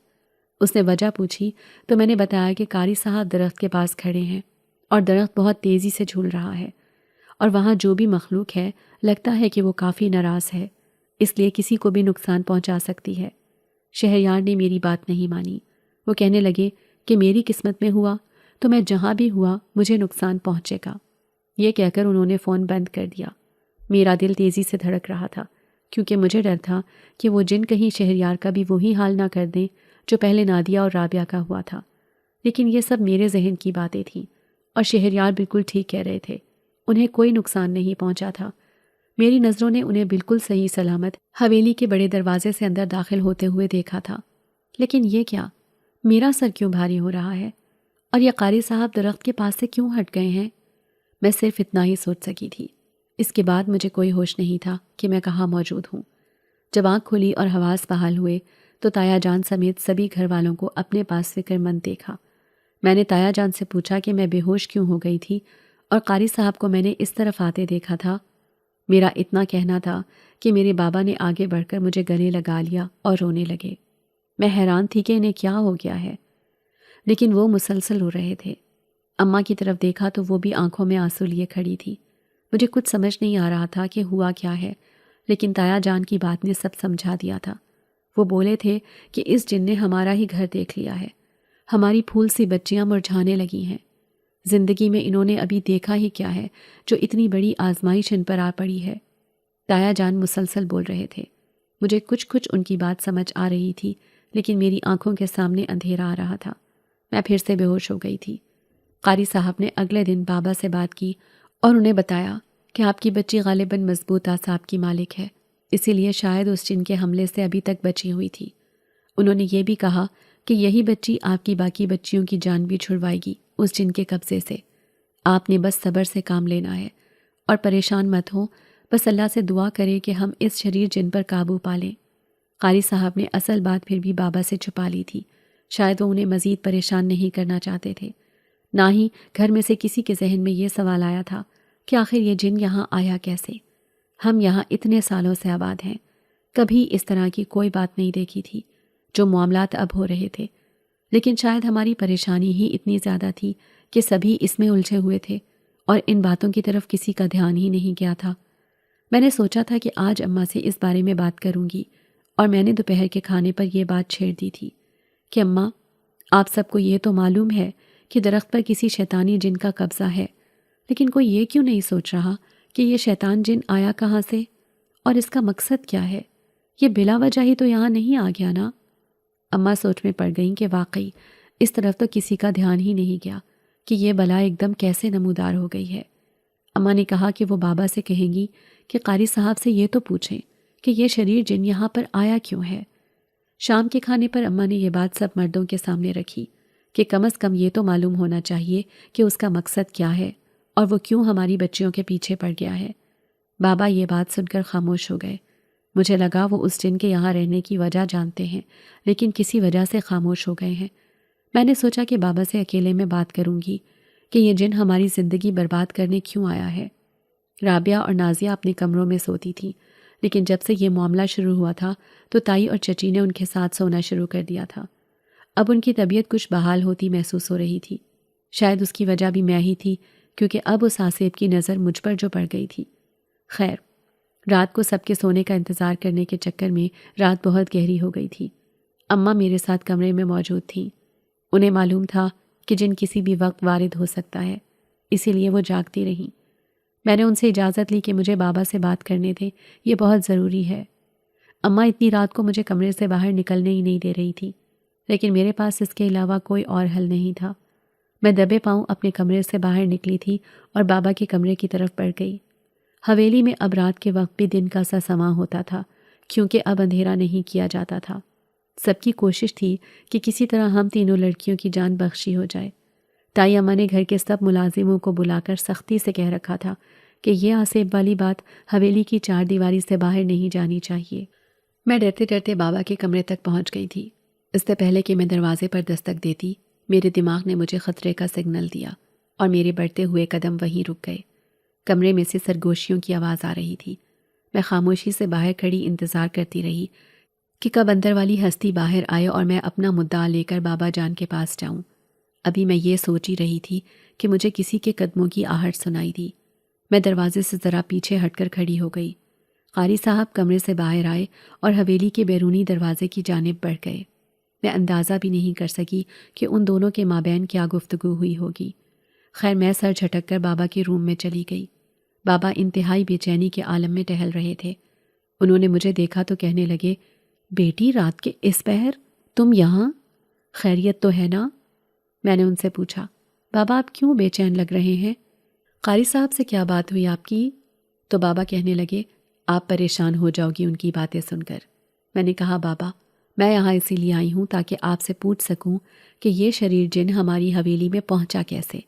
اس نے وجہ پوچھی تو میں نے بتایا کہ قاری صاحب درخت کے پاس کھڑے ہیں اور درخت بہت تیزی سے جھول رہا ہے اور وہاں جو بھی مخلوق ہے لگتا ہے کہ وہ کافی ناراض ہے۔ اس لیے کسی کو بھی نقصان پہنچا سکتی ہے۔ شہریار نے میری بات نہیں مانی۔ وہ کہنے لگے کہ میری قسمت میں ہوا تو میں جہاں بھی ہوا مجھے نقصان پہنچے گا۔ یہ کہہ کر انہوں نے فون بند کر دیا۔ میرا دل تیزی سے دھڑک رہا تھا کیونکہ مجھے ڈر تھا کہ وہ جن کہیں شہریار کا بھی وہی حال نہ کر دیں جو پہلے نادیہ اور رابعہ کا ہوا تھا۔ لیکن یہ سب میرے ذہن کی باتیں تھیں اور شہریار بالکل ٹھیک کہہ رہے تھے۔ انہیں کوئی نقصان نہیں پہنچا تھا۔ میری نظروں نے انہیں بالکل صحیح سلامت حویلی کے بڑے دروازے سے اندر داخل ہوتے ہوئے دیکھا تھا۔ لیکن یہ کیا؟ میرا سر کیوں بھاری ہو رہا ہے؟ اور یہ قاری صاحب درخت کے پاس سے کیوں ہٹ گئے ہیں؟ میں صرف اتنا ہی سوچ سکی تھی۔ اس کے بعد مجھے کوئی ہوش نہیں تھا کہ میں کہاں موجود ہوں۔ جب آنکھ کھلی اور حواس بحال ہوئے تو تایا جان سمیت سبھی گھر والوں کو اپنے پاس فکر مند دیکھا۔ میں نے تایا جان سے پوچھا کہ میں بے ہوش کیوں ہو گئی تھی اور قاری صاحب کو میں نے اس طرف آتے دیکھا تھا۔ میرا اتنا کہنا تھا کہ میرے بابا نے آگے بڑھ کر مجھے گلے لگا لیا اور رونے لگے۔ میں حیران تھی کہ انہیں کیا ہو گیا ہے، لیکن وہ مسلسل رو رہے تھے۔ اماں کی طرف دیکھا تو وہ بھی آنکھوں میں آنسو لیے کھڑی تھی۔ مجھے کچھ سمجھ نہیں آ رہا تھا کہ ہوا کیا ہے، لیکن تایا جان کی بات نے سب سمجھا دیا تھا۔ وہ بولے تھے کہ اس جن نے ہمارا ہی گھر دیکھ لیا ہے، ہماری پھول سی بچیاں مرجھانے لگی ہیں۔ زندگی میں انہوں نے ابھی دیکھا ہی کیا ہے جو اتنی بڑی آزمائش ان پر آ پڑی ہے۔ تایا جان مسلسل بول رہے تھے۔ مجھے کچھ ان کی بات سمجھ آ رہی تھی، لیکن میری آنکھوں کے سامنے اندھیرا آ رہا تھا۔ میں پھر سے بے ہوش ہو گئی تھی۔ قاری صاحب نے اگلے دن بابا سے بات کی اور انہیں بتایا کہ آپ کی بچی غالباً مضبوط اعصاب کی مالک ہے، اسی لیے شاید اس جن کے حملے سے ابھی تک بچی ہوئی تھی۔ انہوں نے یہ بھی کہا کہ یہی بچی آپ کی باقی بچیوں کی جان بھی چھڑوائے گی اس جن کے قبضے سے۔ آپ نے بس صبر سے کام لینا ہے اور پریشان مت ہو، بس اللہ سے دعا کریں کہ ہم اس شریر جن پر قابو پا لیں۔ قاری صاحب نے اصل بات پھر بھی بابا سے چھپا لی تھی۔ شاید وہ انہیں مزید پریشان نہیں کرنا چاہتے تھے۔ نہ ہی گھر میں سے کسی کے ذہن میں یہ سوال آیا تھا کہ آخر یہ جن یہاں آیا کیسے؟ ہم یہاں اتنے سالوں سے آباد ہیں، کبھی اس طرح کی کوئی بات نہیں دیکھی تھی جو معاملات اب ہو رہے تھے۔ لیکن شاید ہماری پریشانی ہی اتنی زیادہ تھی کہ سبھی اس میں الجھے ہوئے تھے اور ان باتوں کی طرف کسی کا دھیان ہی نہیں گیا تھا۔ میں نے سوچا تھا کہ آج اماں سے اس بارے میں بات کروں گی، اور میں نے دوپہر کے کھانے پر یہ بات چھیڑ دی تھی کہ اماں، آپ سب کو یہ تو معلوم ہے کہ درخت پر کسی شیطانی جن کا قبضہ ہے، لیکن کوئی یہ کیوں نہیں سوچ رہا کہ یہ شیطان جن آیا کہاں سے اور اس کا مقصد کیا ہے؟ یہ بلا وجہ ہی تو یہاں نہیں آ گیا نا؟ اماں سوچ میں پڑ گئیں کہ واقعی اس طرف تو کسی کا دھیان ہی نہیں گیا کہ یہ بلا ایک دم کیسے نمودار ہو گئی ہے۔ اماں نے کہا کہ وہ بابا سے کہیں گی کہ قاری صاحب سے یہ تو پوچھیں کہ یہ شریر جن یہاں پر آیا کیوں ہے۔ شام کے کھانے پر اماں نے یہ بات سب مردوں کے سامنے رکھی کہ کم از کم یہ تو معلوم ہونا چاہیے کہ اس کا مقصد کیا ہے اور وہ کیوں ہماری بچیوں کے پیچھے پڑ گیا ہے۔ بابا یہ بات سن کر خاموش ہو گئے۔ مجھے لگا وہ اس جن کے یہاں رہنے کی وجہ جانتے ہیں، لیکن کسی وجہ سے خاموش ہو گئے ہیں۔ میں نے سوچا کہ بابا سے اکیلے میں بات کروں گی کہ یہ جن ہماری زندگی برباد کرنے کیوں آیا ہے۔ رابعہ اور نازیہ اپنے کمروں میں سوتی تھیں، لیکن جب سے یہ معاملہ شروع ہوا تھا تو تائی اور چچی نے ان کے ساتھ سونا شروع کر دیا تھا۔ اب ان کی طبیعت کچھ بحال ہوتی محسوس ہو رہی تھی۔ شاید اس کی وجہ بھی میں ہی تھی، کیونکہ اب اس آصف کی نظر مجھ پر جو پڑ گئی تھی۔ خیر، رات کو سب کے سونے کا انتظار کرنے کے چکر میں رات بہت گہری ہو گئی تھی۔ اماں میرے ساتھ کمرے میں موجود تھیں۔ انہیں معلوم تھا کہ جن کسی بھی وقت وارد ہو سکتا ہے، اسی لیے وہ جاگتی رہیں۔ میں نے ان سے اجازت لی کہ مجھے بابا سے بات کرنے دیں، یہ بہت ضروری ہے۔ اماں اتنی رات کو مجھے کمرے سے باہر نکلنے ہی نہیں دے رہی تھی، لیکن میرے پاس اس کے علاوہ کوئی اور حل نہیں تھا۔ میں دبے پاؤں اپنے کمرے سے باہر نکلی تھی اور بابا کے کمرے کی طرف بڑھ گئی۔ حویلی میں اب رات کے وقت بھی دن کا سا سماں ہوتا تھا، کیونکہ اب اندھیرا نہیں کیا جاتا تھا۔ سب کی کوشش تھی کہ کسی طرح ہم تینوں لڑکیوں کی جان بخشی ہو جائے۔ تائی اماں نے گھر کے سب ملازموں کو بلا کر سختی سے کہہ رکھا تھا کہ یہ آصف والی بات حویلی کی چار دیواری سے باہر نہیں جانی چاہیے۔ میں ڈرتے ڈرتے بابا کے کمرے تک پہنچ گئی تھی۔ اس سے پہلے کہ میں دروازے پر دستک دیتی، میرے دماغ نے مجھے خطرے کا سگنل دیا اور میرے بڑھتے ہوئے قدم وہیں رک گئے۔ کمرے میں سے سرگوشیوں کی آواز آ رہی تھی۔ میں خاموشی سے باہر کھڑی انتظار کرتی رہی کہ کب اندر والی ہستی باہر آئے اور میں اپنا مدعا لے کر بابا جان کے پاس جاؤں۔ ابھی میں یہ سوچ ہی رہی تھی کہ مجھے کسی کے قدموں کی آہٹ سنائی دی۔ میں دروازے سے ذرا پیچھے ہٹ کر کھڑی ہو گئی۔ قاری صاحب کمرے سے باہر آئے اور حویلی کے بیرونی دروازے کی جانب بڑھ گئے۔ میں اندازہ بھی نہیں کر سکی کہ ان دونوں کے مابین کیا گفتگو ہوئی ہوگی۔ خیر میں سر جھٹک کر بابا کے روم میں چلی گئی۔ بابا انتہائی بے چینی کے عالم میں ٹہل رہے تھے۔ انہوں نے مجھے دیکھا تو کہنے لگے، بیٹی رات کے اس پہر تم یہاں؟ خیریت تو ہے نا؟ میں نے ان سے پوچھا، بابا آپ کیوں بے چین لگ رہے ہیں؟ قاری صاحب سے کیا بات ہوئی آپ کی؟ تو بابا کہنے لگے، آپ پریشان ہو جاؤ گی ان کی باتیں سن کر۔ میں نے کہا، بابا میں یہاں اسی لیے آئی ہوں تاکہ آپ سے پوچھ سکوں کہ یہ شریر جن ہماری حویلی میں پہنچا کیسے؟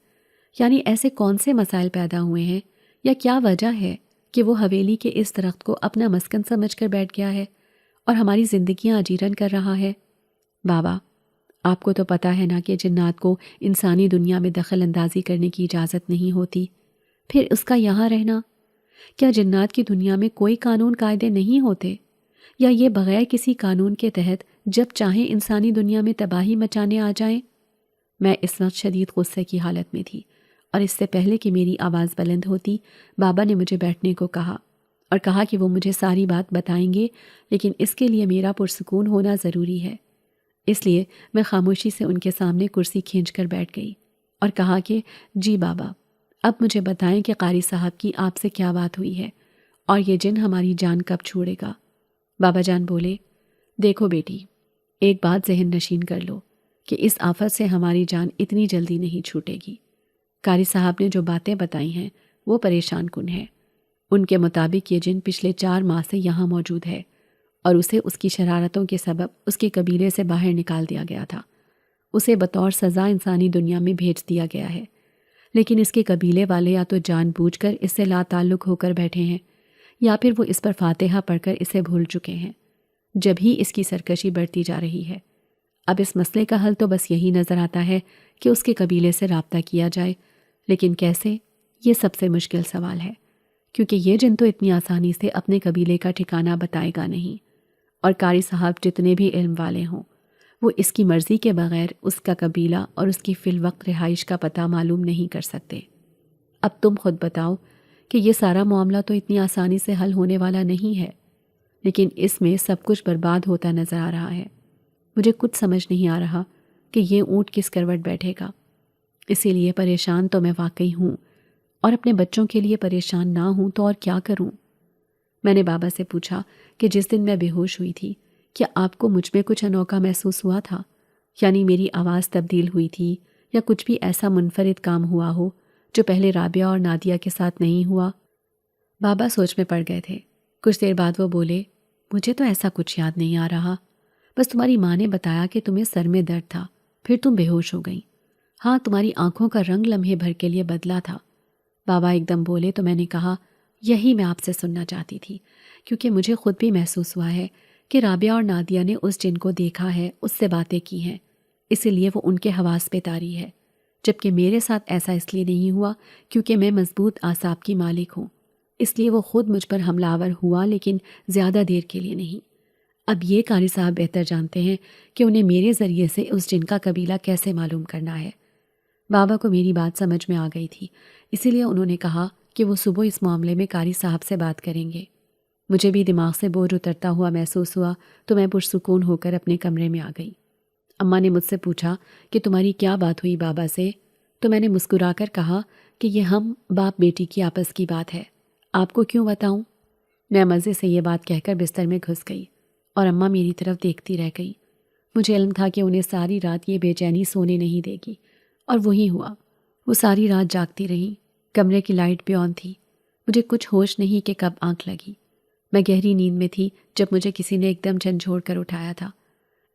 یعنی ایسے کون سے مسائل پیدا ہوئے ہیں یا کیا وجہ ہے کہ وہ حویلی کے اس درخت کو اپنا مسکن سمجھ کر بیٹھ گیا ہے اور ہماری زندگیاں اجیرن کر رہا ہے؟ بابا آپ کو تو پتہ ہے نا کہ جنات کو انسانی دنیا میں دخل اندازی کرنے کی اجازت نہیں ہوتی، پھر اس کا یہاں رہنا؟ کیا جنات کی دنیا میں کوئی قانون قاعدے نہیں ہوتے، یا یہ بغیر کسی قانون کے تحت جب چاہیں انسانی دنیا میں تباہی مچانے آ جائیں؟ میں اس وقت شدید غصے کی حالت میں تھی، اور اس سے پہلے کہ میری آواز بلند ہوتی بابا نے مجھے بیٹھنے کو کہا اور کہا کہ وہ مجھے ساری بات بتائیں گے، لیکن اس کے لیے میرا پرسکون ہونا ضروری ہے۔ اس لیے میں خاموشی سے ان کے سامنے کرسی کھینچ کر بیٹھ گئی اور کہا کہ جی بابا، اب مجھے بتائیں کہ قاری صاحب کی آپ سے کیا بات ہوئی ہے اور یہ جن ہماری جان کب چھوڑے گا؟ بابا جان بولے، دیکھو بیٹی، ایک بات ذہن نشین کر لو کہ اس آفت سے ہماری جان اتنی جلدی نہیں چھوٹے گی۔ قاری صاحب نے جو باتیں بتائی ہیں وہ پریشان کن ہے۔ ان کے مطابق یہ جن پچھلے 4 ماہ سے یہاں موجود ہے اور اسے اس کی شرارتوں کے سبب اس کے قبیلے سے باہر نکال دیا گیا تھا۔ اسے بطور سزا انسانی دنیا میں بھیج دیا گیا ہے، لیکن اس کے قبیلے والے یا تو جان بوجھ کر اس سے لا تعلق ہو کر بیٹھے ہیں یا پھر وہ اس پر فاتحہ پڑھ کر اسے بھول چکے ہیں، جب ہی اس کی سرکشی بڑھتی جا رہی ہے۔ اب اس مسئلے کا حل تو بس یہی نظر آتا ہے کہ اس کے قبیلے سے رابطہ کیا جائے، لیکن کیسے؟ یہ سب سے مشکل سوال ہے، کیونکہ یہ جن تو اتنی آسانی سے اپنے قبیلے کا ٹھکانہ بتائے گا نہیں، اور قاری صاحب جتنے بھی علم والے ہوں وہ اس کی مرضی کے بغیر اس کا قبیلہ اور اس کی فی الوقت رہائش کا پتہ معلوم نہیں کر سکتے۔ اب تم خود بتاؤ کہ یہ سارا معاملہ تو اتنی آسانی سے حل ہونے والا نہیں ہے، لیکن اس میں سب کچھ برباد ہوتا نظر آ رہا ہے۔ مجھے کچھ سمجھ نہیں آ رہا کہ یہ اونٹ کس کروٹ بیٹھے گا۔ اسی لیے پریشان تو میں واقعی ہوں، اور اپنے بچوں کے لیے پریشان نہ ہوں تو اور کیا کروں؟ میں نے بابا سے پوچھا کہ جس دن میں بے ہوش ہوئی تھی کیا آپ کو مجھ میں کچھ انوکھا محسوس ہوا تھا؟ یعنی میری آواز تبدیل ہوئی تھی یا کچھ بھی ایسا منفرد کام ہوا ہو جو پہلے رابعہ اور نادیہ کے ساتھ نہیں ہوا؟ بابا سوچ میں پڑ گئے تھے۔ کچھ دیر بعد وہ بولے، مجھے تو ایسا کچھ یاد نہیں آ رہا، بس تمہاری ماں نے بتایا کہ تمہیں سر میں درد تھا، پھر تم بے ہوش ہو گئیں۔ ہاں، تمہاری آنکھوں کا رنگ لمحے بھر کے لیے بدلا تھا۔ بابا ایک دم بولے تو میں نے کہا، یہی میں آپ سے سننا چاہتی تھی، کیونکہ مجھے خود بھی محسوس ہوا ہے کہ رابعہ اور نادیہ نے اس جن کو دیکھا ہے، اس سے باتیں کی ہیں، اسی لیے وہ ان کے حواس پہ طاری ہے، جبکہ میرے ساتھ ایسا اس لیے نہیں ہوا کیونکہ میں مضبوط اعصاب کی مالک ہوں، اس لیے وہ خود مجھ پر حملہ آور ہوا، لیکن زیادہ دیر کے لیے نہیں۔ اب یہ قاری صاحب بہتر جانتے ہیں کہ انہیں میرے ذریعے سے اس جن کا قبیلہ کیسے معلوم کرنا ہے۔ بابا کو میری بات سمجھ میں آ گئی تھی، اسی لیے انہوں نے کہا کہ وہ صبح اس معاملے میں قاری صاحب سے بات کریں گے۔ مجھے بھی دماغ سے بوجھ اترتا ہوا محسوس ہوا تو میں پرسکون ہو کر اپنے کمرے میں آ گئی۔ اماں نے مجھ سے پوچھا کہ تمہاری کیا بات ہوئی بابا سے؟ تو میں نے مسکرا کر کہا کہ یہ ہم باپ بیٹی کی آپس کی بات ہے، آپ کو کیوں بتاؤں؟ میں مزے سے یہ بات کہہ کر بستر میں گھس گئی اور اماں میری طرف دیکھتی رہ گئی۔ مجھے علم تھا کہ انہیں ساری رات یہ بے چینی سونے نہیں دے گی، اور وہی ہوا۔ وہ ساری رات جاگتی رہیں، کمرے کی لائٹ بھی آن تھی۔ مجھے کچھ ہوش نہیں کہ کب آنکھ لگی۔ میں گہری نیند میں تھی جب مجھے کسی نے ایک دم جھنجھوڑ کر اٹھایا تھا۔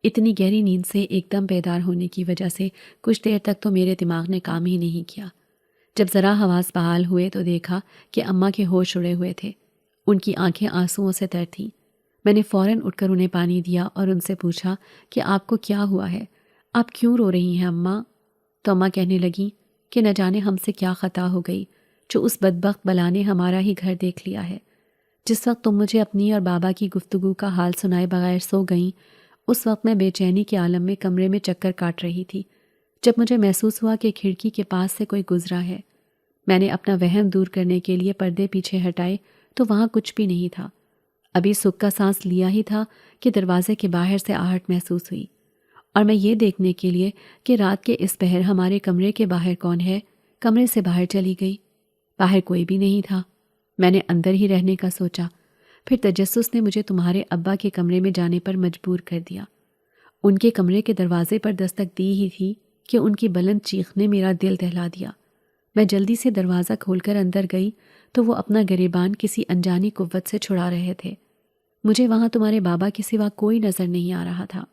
اتنی گہری نیند سے ایک دم بیدار ہونے کی وجہ سے کچھ دیر تک تو میرے دماغ نے کام ہی نہیں کیا۔ جب ذرا حواس بحال ہوئے تو دیکھا کہ اماں کے ہوش اڑے ہوئے تھے، ان کی آنکھیں آنسوؤں سے تر تھیں۔ میں نے فوراً اٹھ کر انہیں پانی دیا اور ان سے پوچھا کہ آپ کو کیا ہوا ہے، آپ کیوں رو رہی ہیں اماں؟ تو اماں کہنے لگیں کہ نہ جانے ہم سے کیا خطا ہو گئی جو اس بدبخت بلا نے ہمارا ہی گھر دیکھ لیا ہے۔ جس وقت تم مجھے اپنی اور بابا کی گفتگو کا حال سنائے بغیر سو گئیں، اس وقت میں بے چینی کے عالم میں کمرے میں چکر کاٹ رہی تھی، جب مجھے محسوس ہوا کہ کھڑکی کے پاس سے کوئی گزرا ہے۔ میں نے اپنا وہم دور کرنے کے لیے پردے پیچھے ہٹائے تو وہاں کچھ بھی نہیں تھا، ابھی سکھ کا سانس لیا ہی تھا کہ دروازے کے باہر سے آہٹ محسوس ہوئی، اور میں یہ دیکھنے کے لیے کہ رات کے اس پہر ہمارے کمرے کے باہر کون ہے، کمرے سے باہر چلی گئی۔ باہر کوئی بھی نہیں تھا۔ میں نے اندر ہی رہنے کا سوچا، پھر تجسس نے مجھے تمہارے ابا کے کمرے میں جانے پر مجبور کر دیا۔ ان کے کمرے کے دروازے پر دستک دی ہی تھی کہ ان کی بلند چیخ نے میرا دل دہلا دیا۔ میں جلدی سے دروازہ کھول کر اندر گئی تو وہ اپنا گریبان کسی انجانی قوت سے چھڑا رہے تھے۔ مجھے وہاں تمہارے بابا کے سوا کوئی نظر نہیں آ رہا تھا۔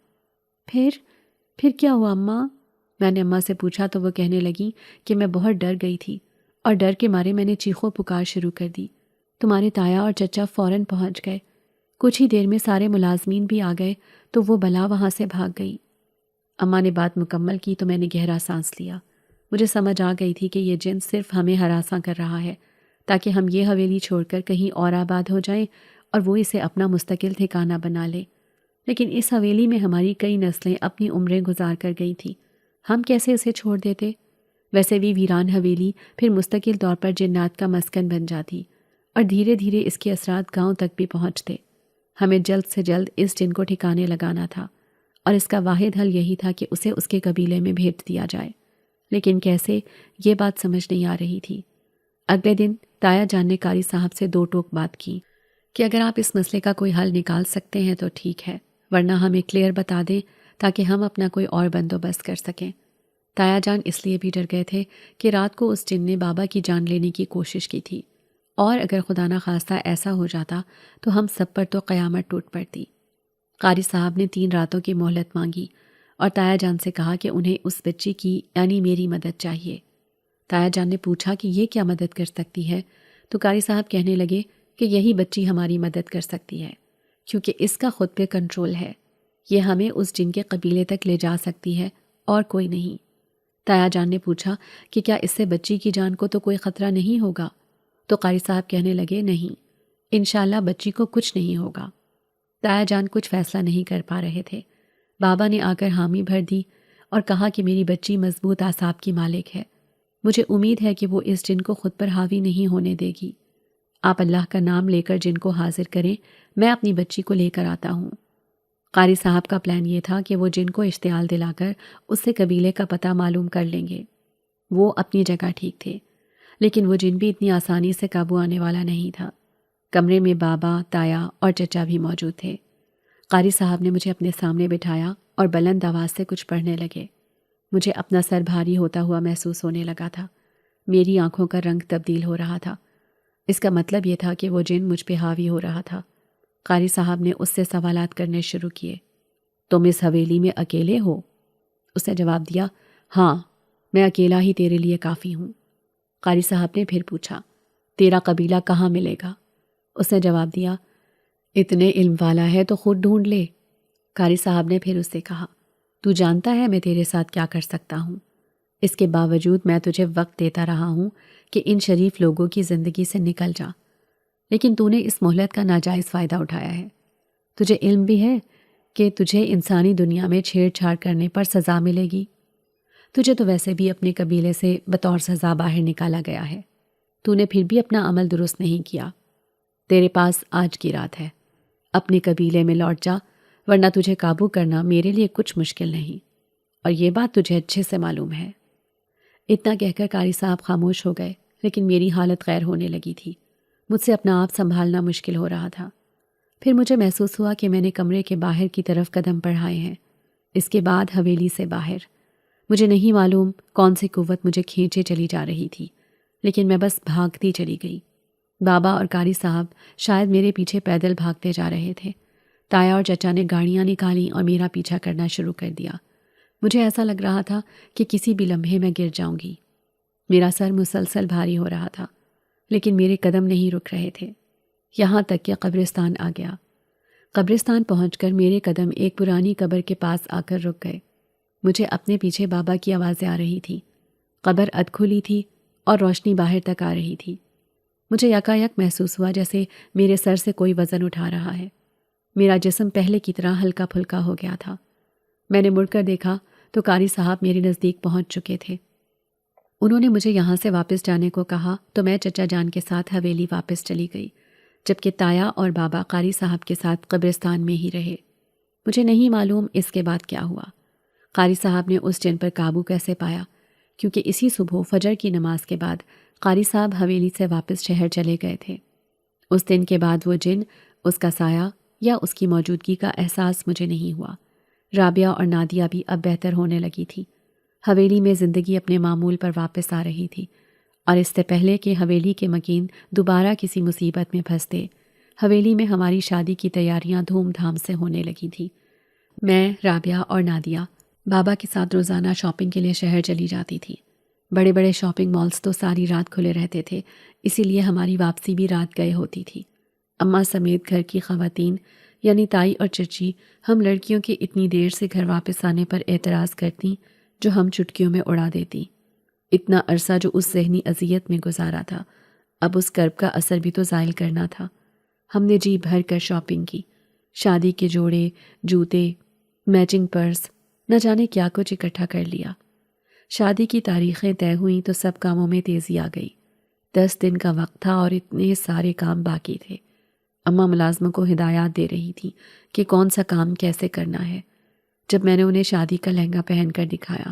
پھر کیا ہوا اماں؟ میں نے اماں سے پوچھا تو وہ کہنے لگی کہ میں بہت ڈر گئی تھی، اور ڈر کے مارے میں نے چیخو پکار شروع کر دی۔ تمہارے تایا اور چچا فوراً پہنچ گئے۔ کچھ ہی دیر میں سارے ملازمین بھی آ گئے تو وہ بلا وہاں سے بھاگ گئی۔ اماں نے بات مکمل کی تو میں نے گہرا سانس لیا۔ مجھے سمجھ آ گئی تھی کہ یہ جن صرف ہمیں ہراساں کر رہا ہے تاکہ ہم یہ حویلی چھوڑ کر کہیں اور آباد ہو جائیں اور وہ اسے اپنا مستقل ٹھکانہ بنا لے۔ لیکن اس حویلی میں ہماری کئی نسلیں اپنی عمریں گزار کر گئی تھیں، ہم کیسے اسے چھوڑ دیتے؟ ویسے بھی ویران حویلی پھر مستقل طور پر جنات کا مسکن بن جاتی، اور دھیرے دھیرے اس کے اثرات گاؤں تک بھی پہنچتے۔ ہمیں جلد سے جلد اس جن کو ٹھکانے لگانا تھا، اور اس کا واحد حل یہی تھا کہ اسے اس کے قبیلے میں بھیج دیا جائے۔ لیکن کیسے، یہ بات سمجھ نہیں آ رہی تھی۔ اگلے دن تایا جان نے قاری صاحب سے دو ٹوک بات کی کہ اگر آپ اس مسئلے کا کوئی حل نکال سکتے ہیں تو ٹھیک ہے، ورنہ ہمیں کلیئر بتا دیں تاکہ ہم اپنا کوئی اور بندوبست کر سکیں۔ تایا جان اس لیے بھی ڈر گئے تھے کہ رات کو اس جن نے بابا کی جان لینے کی کوشش کی تھی، اور اگر خدا نخواستہ ایسا ہو جاتا تو ہم سب پر تو قیامت ٹوٹ پڑتی۔ قاری صاحب نے 3 راتوں کی مہلت مانگی اور تایا جان سے کہا کہ انہیں اس بچی کی یعنی میری مدد چاہیے۔ تایا جان نے پوچھا کہ یہ کیا مدد کر سکتی ہے، تو قاری صاحب کہنے لگے کہ یہی بچی ہماری مدد کر سکتی ہے، کیونکہ اس کا خود پہ کنٹرول ہے، یہ ہمیں اس جن کے قبیلے تک لے جا سکتی ہے اور کوئی نہیں۔ تایا جان نے پوچھا کہ کیا اس سے بچی کی جان کو تو کوئی خطرہ نہیں ہوگا، تو قاری صاحب کہنے لگے نہیں، انشاءاللہ بچی کو کچھ نہیں ہوگا۔ تایا جان کچھ فیصلہ نہیں کر پا رہے تھے۔ بابا نے آ کر حامی بھر دی اور کہا کہ میری بچی مضبوط اعصاب کی مالک ہے، مجھے امید ہے کہ وہ اس جن کو خود پر حاوی نہیں ہونے دے گی۔ آپ اللہ کا نام لے کر جن کو حاضر کریں، میں اپنی بچی کو لے کر آتا ہوں۔ قاری صاحب کا پلان یہ تھا کہ وہ جن کو اشتعال دلا کر اس سے قبیلے کا پتہ معلوم کر لیں گے۔ وہ اپنی جگہ ٹھیک تھے، لیکن وہ جن بھی اتنی آسانی سے قابو آنے والا نہیں تھا۔ کمرے میں بابا، تایا اور چچا بھی موجود تھے۔ قاری صاحب نے مجھے اپنے سامنے بٹھایا اور بلند آواز سے کچھ پڑھنے لگے۔ مجھے اپنا سر بھاری ہوتا ہوا محسوس ہونے لگا تھا۔ میری آنکھوں کا رنگ تبدیل ہو رہا تھا۔ اس کا مطلب یہ تھا کہ وہ جن مجھ پہ حاوی ہو رہا تھا۔ قاری صاحب نے اس سے سوالات کرنے شروع کیے۔ تم اس حویلی میں اکیلے ہو؟ اس نے جواب دیا، ہاں، میں اکیلا ہی تیرے لیے کافی ہوں۔ قاری صاحب نے پھر پوچھا، تیرا قبیلہ کہاں ملے گا؟ اس نے جواب دیا، اتنے علم والا ہے تو خود ڈھونڈ لے۔ قاری صاحب نے پھر اس سے کہا، تو جانتا ہے میں تیرے ساتھ کیا کر سکتا ہوں، اس کے باوجود میں تجھے وقت دیتا رہا ہوں کہ ان شریف لوگوں کی زندگی سے نکل جا، لیکن تو نے اس مہلت کا ناجائز فائدہ اٹھایا ہے۔ تجھے علم بھی ہے کہ تجھے انسانی دنیا میں چھیڑ چھاڑ کرنے پر سزا ملے گی۔ تجھے تو ویسے بھی اپنے قبیلے سے بطور سزا باہر نکالا گیا ہے، تو نے پھر بھی اپنا عمل درست نہیں کیا۔ تیرے پاس آج کی رات ہے، اپنے قبیلے میں لوٹ جا، ورنہ تجھے قابو کرنا میرے لیے کچھ مشکل نہیں، اور یہ بات تجھے اچھے سے معلوم ہے۔ اتنا کہہ کر قاری صاحب خاموش ہو گئے، لیکن میری حالت غیر ہونے لگی تھی۔ مجھ سے اپنا آپ سنبھالنا مشکل ہو رہا تھا۔ پھر مجھے محسوس ہوا کہ میں نے کمرے کے باہر کی طرف قدم بڑھائے ہیں، اس کے بعد حویلی سے باہر۔ مجھے نہیں معلوم کون سی قوت مجھے کھینچے چلی جا رہی تھی، لیکن میں بس بھاگتی چلی گئی۔ بابا اور قاری صاحب شاید میرے پیچھے پیدل بھاگتے جا رہے تھے۔ تایا اور چچا نے گاڑیاں نکالیں اور میرا پیچھا کرنا شروع کر دیا۔ مجھے ایسا لگ رہا تھا کہ کسی بھی لمحے میں گر جاؤں گی۔ میرا سر مسلسل بھاری ہو رہا تھا، لیکن میرے قدم نہیں رک رہے تھے، یہاں تک کہ قبرستان آ گیا۔ قبرستان پہنچ کر میرے قدم ایک پرانی قبر کے پاس آ کر رک گئے۔ مجھے اپنے پیچھے بابا کی آوازیں آ رہی تھیں۔ قبر ادھ کھلی تھی اور روشنی باہر تک آ رہی تھی۔ مجھے یکایک محسوس ہوا جیسے میرے سر سے کوئی وزن اٹھا رہا ہے۔ میرا جسم پہلے کی طرح ہلکا پھلکا ہو گیا تھا۔ میں نے مڑ کر دیکھا تو قاری صاحب میرے نزدیک پہنچ چکے تھے۔ انہوں نے مجھے یہاں سے واپس جانے کو کہا تو میں چچا جان کے ساتھ حویلی واپس چلی گئی۔ جبکہ تایا اور بابا قاری صاحب کے ساتھ قبرستان میں ہی رہے۔ مجھے نہیں معلوم اس کے بعد کیا ہوا۔ قاری صاحب نے اس جن پر قابو کیسے پایا، کیونکہ اسی صبح فجر کی نماز کے بعد قاری صاحب حویلی سے واپس شہر چلے گئے تھے۔ اس دن کے بعد وہ جن، اس کا سایہ یا اس کی موجودگی کا احساس مجھے نہیں ہوا۔ رابعہ اور نادیہ بھی اب بہتر ہونے لگی تھی۔ حویلی میں زندگی اپنے معمول پر واپس آ رہی تھی، اور اس سے پہلے کہ حویلی کے مکین دوبارہ کسی مصیبت میں پھنستے، حویلی میں ہماری شادی کی تیاریاں دھوم دھام سے ہونے لگی تھیں۔ میں، رابعہ اور نادیہ بابا کے ساتھ روزانہ شاپنگ کے لیے شہر چلی جاتی تھی۔ بڑے بڑے شاپنگ مالز تو ساری رات کھلے رہتے تھے، اسی لیے ہماری واپسی بھی رات گئے ہوتی تھی۔ اماں سمیت گھر کی خواتین یعنی تائی اور چچی ہم لڑکیوں کے اتنی دیر سے گھر واپس آنے پر اعتراض کرتی جو ہم چٹکیوں میں اڑا دیتی۔ اتنا عرصہ جو اس ذہنی اذیت میں گزارا تھا، اب اس کرب کا اثر بھی تو زائل کرنا تھا۔ ہم نے جی بھر کر شاپنگ کی، شادی کے جوڑے، جوتے، میچنگ پرس، نہ جانے کیا کچھ اکٹھا کر لیا۔ شادی کی تاریخیں طے ہوئیں تو سب کاموں میں تیزی آ گئی۔ 10 دن کا وقت تھا اور اتنے سارے کام باقی تھے۔ اماں ملازموں کو ہدایات دے رہی تھی کہ کون سا کام کیسے کرنا ہے۔ جب میں نے انہیں شادی کا لہنگا پہن کر دکھایا،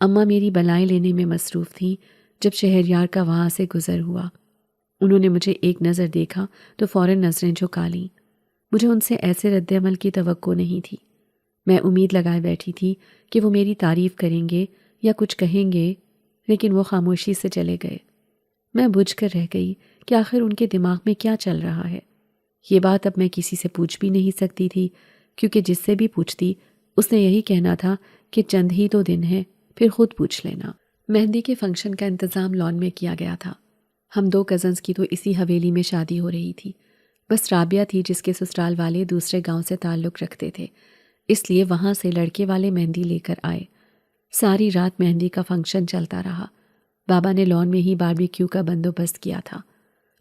اماں میری بلائیں لینے میں مصروف تھیں۔ جب شہریار کا وہاں سے گزر ہوا، انہوں نے مجھے ایک نظر دیکھا تو فوراً نظریں جھکا لیں۔ مجھے ان سے ایسے رد عمل کی توقع نہیں تھی۔ میں امید لگائے بیٹھی تھی کہ وہ میری تعریف کریں گے یا کچھ کہیں گے، لیکن وہ خاموشی سے چلے گئے۔ میں بجھ کر رہ گئی کہ آخر ان کے دماغ میں کیا چل رہا ہے۔ یہ بات اب میں کسی سے پوچھ بھی نہیں سکتی تھی، کیونکہ جس سے بھی پوچھتی اس نے یہی کہنا تھا کہ چند ہی تو دن ہے، پھر خود پوچھ لینا۔ مہندی کے فنکشن کا انتظام لان میں کیا گیا تھا۔ ہم 2 کزنز کی تو اسی حویلی میں شادی ہو رہی تھی۔ بس رابعہ تھی جس کے سسرال والے دوسرے گاؤں سے تعلق رکھتے تھے، اس لیے وہاں سے لڑکے والے مہندی لے کر آئے۔ ساری رات مہندی کا فنکشن چلتا رہا۔ بابا نے لان میں ہی باربیکیو کا بندوبست کیا تھا۔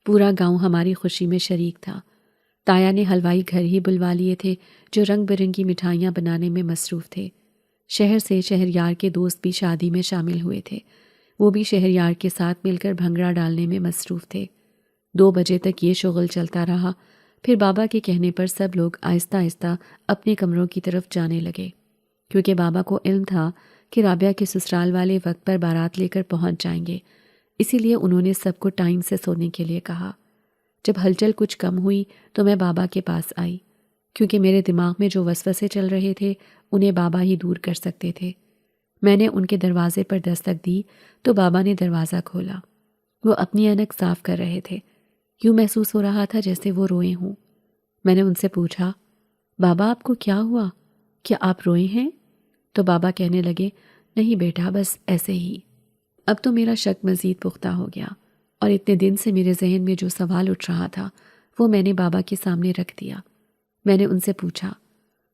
پورا گاؤں ہماری خوشی میں شریک تھا۔ تایا نے حلوائی گھر ہی بلوا لیے تھے جو رنگ برنگی مٹھائیاں بنانے میں مصروف تھے۔ شہر سے شہریار کے دوست بھی شادی میں شامل ہوئے تھے، وہ بھی شہریار کے ساتھ مل کر بھنگڑا ڈالنے میں مصروف تھے۔ 2 بجے تک یہ شغل چلتا رہا، پھر بابا کے کہنے پر سب لوگ آہستہ آہستہ اپنے کمروں کی طرف جانے لگے، کیونکہ بابا کو علم تھا کہ رابعہ کے سسرال والے وقت پر بارات لے کر پہنچ جائیں گے، اسی لیے انہوں نے سب کو ٹائم سے سونے کے لیے کہا۔ جب ہلچل کچھ کم ہوئی تو میں بابا کے پاس آئی، کیونکہ میرے دماغ میں جو وسوسے چل رہے تھے انہیں بابا ہی دور کر سکتے تھے۔ میں نے ان کے دروازے پر دستک دی تو بابا نے دروازہ کھولا۔ وہ اپنی اینک صاف کر رہے تھے۔ یوں محسوس ہو رہا تھا جیسے وہ روئے ہوں۔ میں نے ان سے پوچھا، بابا آپ کو کیا ہوا؟ کیا آپ روئے ہیں؟ تو بابا کہنے لگے، نہیں بیٹا، بس ایسے ہی۔ اب تو میرا شک مزید پختہ ہو گیا، اور اتنے دن سے میرے ذہن میں جو سوال اٹھ رہا تھا وہ میں نے بابا کے سامنے رکھ دیا۔ میں نے ان سے پوچھا،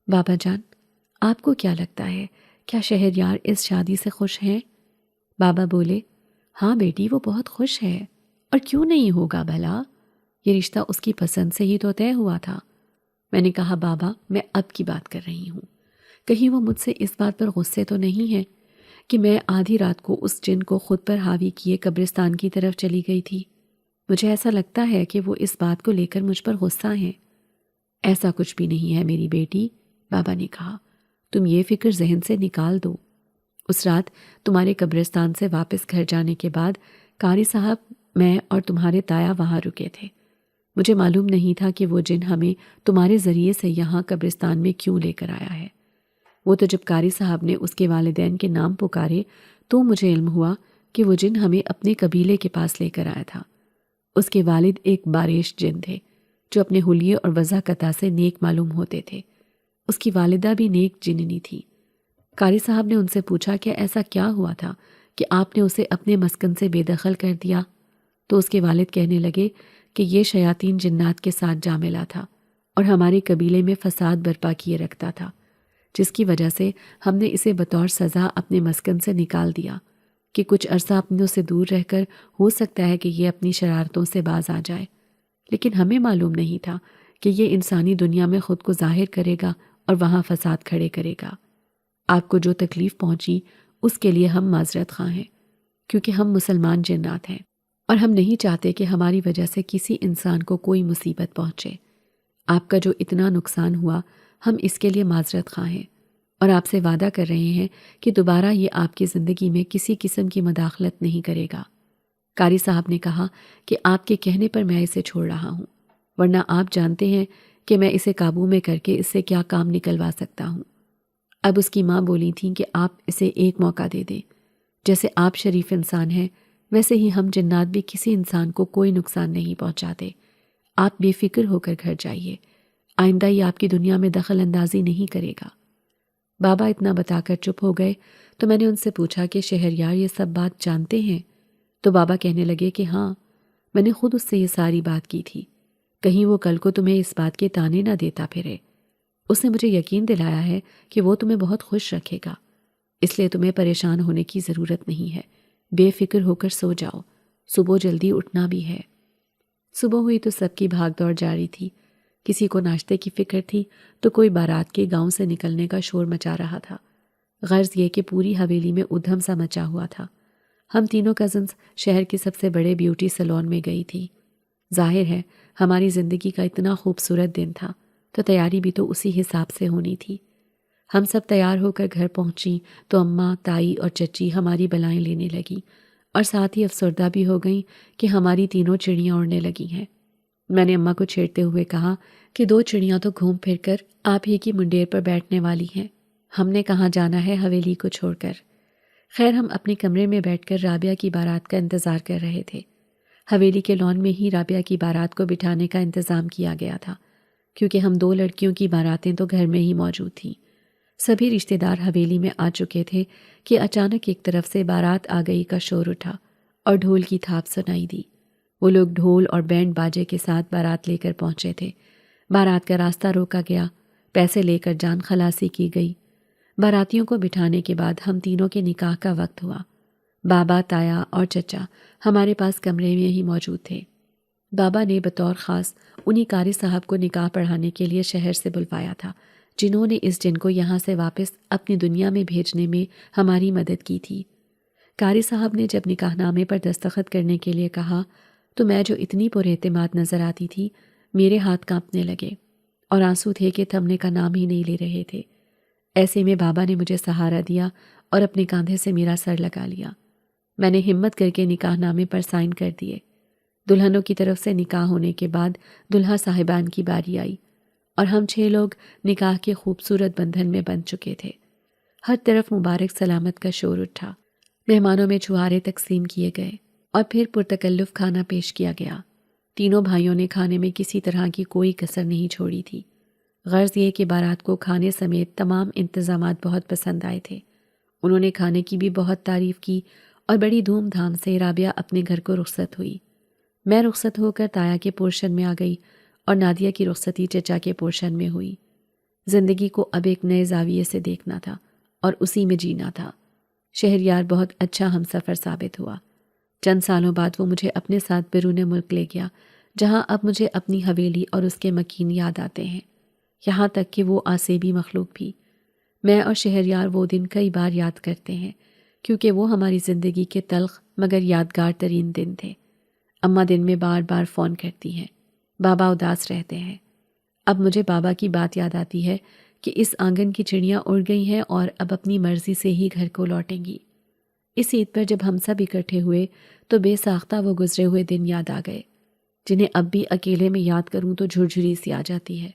بابا جان، آپ کو کیا لگتا ہے، کیا شہریار اس شادی سے خوش ہیں؟ بابا بولے، ہاں بیٹی، وہ بہت خوش ہے، اور کیوں نہیں ہوگا بھلا؟ یہ رشتہ اس کی پسند سے ہی تو طے ہوا تھا۔ میں نے کہا، بابا میں اب کی بات کر رہی ہوں، کہیں وہ مجھ سے اس بات پر غصے تو نہیں ہے کہ میں آدھی رات کو اس جن کو خود پر حاوی کیے قبرستان کی طرف چلی گئی تھی؟ مجھے ایسا لگتا ہے کہ وہ اس بات کو لے کر مجھ پر غصہ ہیں۔ ایسا کچھ بھی نہیں ہے میری بیٹی، بابا نے کہا، تم یہ فکر ذہن سے نکال دو۔ اس رات تمہارے قبرستان سے واپس گھر جانے کے بعد قاری صاحب، میں اور تمہارے تایا وہاں رکے تھے۔ مجھے معلوم نہیں تھا کہ وہ جن ہمیں تمہارے ذریعے سے یہاں قبرستان میں کیوں لے کر آیا ہے۔ وہ تو جب قاری صاحب نے اس کے والدین کے نام پکارے تو مجھے علم ہوا کہ وہ جن ہمیں اپنے قبیلے کے پاس لے کر آیا تھا۔ اس کے والد ایک باریش جن تھے جو اپنے حلیے اور وضاحت سے نیک معلوم ہوتے تھے۔ اس کی والدہ بھی نیک جننی تھی۔ قاری صاحب نے ان سے پوچھا کہ ایسا کیا ہوا تھا کہ آپ نے اسے اپنے مسکن سے بے دخل کر دیا؟ تو اس کے والد کہنے لگے کہ یہ شیاطین جنات کے ساتھ جا ملا تھا اور ہمارے قبیلے میں فساد برپا کیے رکھتا تھا، جس کی وجہ سے ہم نے اسے بطور سزا اپنے مسکن سے نکال دیا کہ کچھ عرصہ اپنوں سے دور رہ کر ہو سکتا ہے کہ یہ اپنی شرارتوں سے باز آ جائے، لیکن ہمیں معلوم نہیں تھا کہ یہ انسانی دنیا میں خود کو ظاہر کرے گا اور وہاں فساد کھڑے کرے گا۔ آپ کو جو تکلیف پہنچی اس کے لیے ہم معذرت خواہ ہیں، کیونکہ ہم مسلمان جنات ہیں۔ اور ہم نہیں چاہتے کہ ہماری وجہ سے کسی انسان کو کوئی مصیبت پہنچے۔ آپ کا جو اتنا نقصان ہوا، ہم اس کے لیے معذرت خواہ ہیں اور آپ سے وعدہ کر رہے ہیں کہ دوبارہ یہ آپ کی زندگی میں کسی قسم کی مداخلت نہیں کرے گا۔ قاری صاحب نے کہا کہ آپ کے کہنے پر میں اسے چھوڑ رہا ہوں، ورنہ آپ جانتے ہیں کہ میں اسے قابو میں کر کے اس سے کیا کام نکلوا سکتا ہوں۔ اب اس کی ماں بولی تھیں کہ آپ اسے ایک موقع دے دیں۔ جیسے آپ شریف انسان ہیں، ویسے ہی ہم جنات بھی کسی انسان کو کوئی نقصان نہیں پہنچاتے۔ آپ بے فکر ہو کر گھر جائیے، آئندہ یہ آپ کی دنیا میں دخل اندازی نہیں کرے گا۔ بابا اتنا بتا کر چپ ہو گئے تو میں نے ان سے پوچھا کہ شہریار یہ سب بات جانتے ہیں؟ تو بابا کہنے لگے کہ ہاں، میں نے خود اس سے یہ ساری بات کی تھی، کہیں وہ کل کو تمہیں اس بات کے تانے نہ دیتا پھرے۔ اس نے مجھے یقین دلایا ہے کہ وہ تمہیں بہت خوش رکھے گا، اس لیے تمہیں پریشان ہونے کی ضرورت نہیں ہے، بے فکر ہو کر سو جاؤ، صبح جلدی اٹھنا بھی ہے۔ صبح ہوئی تو سب کی بھاگ دوڑ جاری تھی، کسی کو ناشتے کی فکر تھی تو کوئی بارات کے گاؤں سے نکلنے کا شور مچا رہا تھا۔ غرض یہ کہ پوری حویلی میں ادھم سا مچا ہوا تھا۔ ہم تینوں کزنز شہر کے سب سے بڑے بیوٹی سیلون میں گئی تھی۔ ظاہر ہے ہماری زندگی کا اتنا خوبصورت دن تھا تو تیاری بھی تو اسی حساب سے ہونی تھی۔ ہم سب تیار ہو کر گھر پہنچی تو اماں، تائی اور چچی ہماری بلائیں لینے لگیں اور ساتھ ہی افسردہ بھی ہو گئیں کہ ہماری تینوں چڑیاں اڑنے لگی ہیں۔ میں نے اماں کو چھیڑتے ہوئے کہا کہ 2 چڑیاں تو گھوم پھر کر آپ ہی کی منڈیر پر بیٹھنے والی ہیں، ہم نے کہاں جانا ہے حویلی کو چھوڑ کر۔ خیر ہم اپنے کمرے میں بیٹھ کر رابعہ کی بارات کا انتظار کر رہے تھے۔ حویلی کے لان میں ہی رابعہ کی بارات کو بٹھانے کا انتظام کیا گیا تھا، کیونکہ ہم 2 لڑکیوں کی باراتیں تو گھر میں ہی موجود تھیں۔ سبھی رشتہ دار حویلی میں آ چکے تھے کہ اچانک ایک طرف سے بارات آ گئی کا شور اٹھا اور ڈھول کی تھاپ سنائی دی۔ وہ لوگ ڈھول اور بینڈ باجے کے ساتھ بارات لے کر پہنچے تھے۔ بارات کا راستہ روکا گیا، پیسے لے کر جان خلاصی کی گئی۔ باراتیوں کو بٹھانے کے بعد ہم تینوں کے نکاح کا وقت ہوا۔ بابا، تایا اور چچا ہمارے پاس کمرے میں ہی موجود تھے۔ بابا نے بطور خاص انہی قاری صاحب کو نکاح پڑھانے کے لیے شہر سے بلوایا تھا، جنہوں نے اس جن کو یہاں سے واپس اپنی دنیا میں بھیجنے میں ہماری مدد کی تھی۔ قاری صاحب نے جب نکاح نامے پر دستخط کرنے کے لیے کہا تو میں جو اتنی پر اعتماد نظر آتی تھی، میرے ہاتھ کانپنے لگے اور آنسو تھے کہ تھمنے کا نام ہی نہیں لے رہے تھے۔ ایسے میں بابا نے مجھے سہارا دیا اور اپنے کاندھے سے میرا سر لگا لیا۔ میں نے ہمت کر کے نکاح نامے پر سائن کر دیے۔ دلہنوں کی طرف سے نکاح ہونے کے بعد دلہا صاحبان کی باری آئی اور ہم 6 لوگ نکاح کے خوبصورت بندھن میں بندھ چکے تھے۔ ہر طرف مبارک سلامت کا شور اٹھا، مہمانوں میں چھوارے تقسیم کیے گئے اور پھر پرتکلف کھانا پیش کیا گیا۔ تینوں بھائیوں نے کھانے میں کسی طرح کی کوئی کسر نہیں چھوڑی تھی۔ غرض یہ کہ بارات کو کھانے سمیت تمام انتظامات بہت پسند آئے تھے۔ انہوں نے کھانے کی بھی بہت تعریف کی اور بڑی دھوم دھام سے رابعہ اپنے گھر کو رخصت ہوئی۔ میں رخصت ہو کر تایا کے پورشن میں آ گئی اور نادیہ کی رخصتی چچا کے پورشن میں ہوئی۔ زندگی کو اب ایک نئے زاویے سے دیکھنا تھا اور اسی میں جینا تھا۔ شہریار بہت اچھا ہمسفر ثابت ہوا۔ چند سالوں بعد وہ مجھے اپنے ساتھ بیرون ملک لے گیا، جہاں اب مجھے اپنی حویلی اور اس کے مکین یاد آتے ہیں، یہاں تک کہ وہ آسیبی مخلوق بھی۔ میں اور شہریار وہ دن کئی بار یاد کرتے ہیں، کیونکہ وہ ہماری زندگی کے تلخ مگر یادگار ترین دن تھے۔ اماں دن میں بار بار فون کرتی ہیں، بابا اداس رہتے ہیں۔ اب مجھے بابا کی بات یاد آتی ہے کہ اس آنگن کی چڑیاں اڑ گئی ہیں اور اب اپنی مرضی سے ہی گھر کو لوٹیں گی۔ اس عید پر جب ہم سب اکٹھے ہوئے تو بے ساختہ وہ گزرے ہوئے دن یاد آ گئے، جنہیں اب بھی اکیلے میں یاد کروں تو جھرجھری سی آ جاتی ہے۔